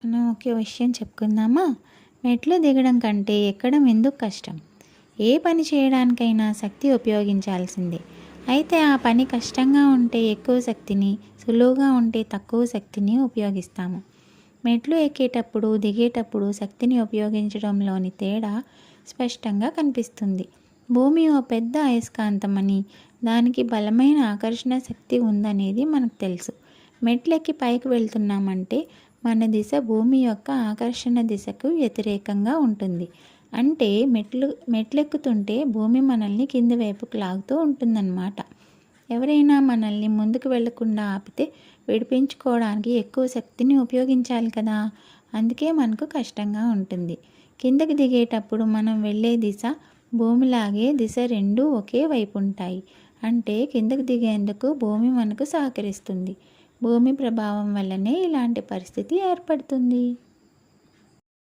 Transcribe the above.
మనం ఒకే విషయం చెప్పుకుందామా? మెట్లు దిగడం కంటే ఎక్కడం ఎందుకు కష్టం? ఏ పని చేయడానికైనా శక్తి ఉపయోగించాల్సిందే. అయితే ఆ పని కష్టంగా ఉంటే ఎక్కువ శక్తిని, సులువుగా ఉంటే తక్కువ శక్తిని ఉపయోగిస్తాము. మెట్లు ఎక్కేటప్పుడు, దిగేటప్పుడు శక్తిని ఉపయోగించడంలోని తేడా స్పష్టంగా కనిపిస్తుంది. భూమి ఓ పెద్ద అయస్కాంతమని, దానికి బలమైన ఆకర్షణ శక్తి ఉందనేది మనకు తెలుసు. మెట్లెక్కి పైకి వెళ్తున్నామంటే మన దిశ భూమి యొక్క ఆకర్షణ దిశకు వ్యతిరేకంగా ఉంటుంది. అంటే మెట్లెక్కుతుంటే భూమి మనల్ని కింది వైపుకు లాగుతూ ఉంటుందన్నమాట. ఎవరైనా మనల్ని ముందుకు వెళ్లకుండా ఆపితే విడిపించుకోవడానికి ఎక్కువ శక్తిని ఉపయోగించాలి కదా. అందుకే మనకు కష్టంగా ఉంటుంది. కిందకి దిగేటప్పుడు మనం వెళ్ళే దిశ భూమిలాగే దిశ రెండూ ఒకే వైపు ఉంటాయి. అంటే కిందకి దిగేందుకు భూమి మనకు సహకరిస్తుంది. భూమి ప్రభావం వల్లనే ఇలాంటి పరిస్థితి ఏర్పడుతుంది.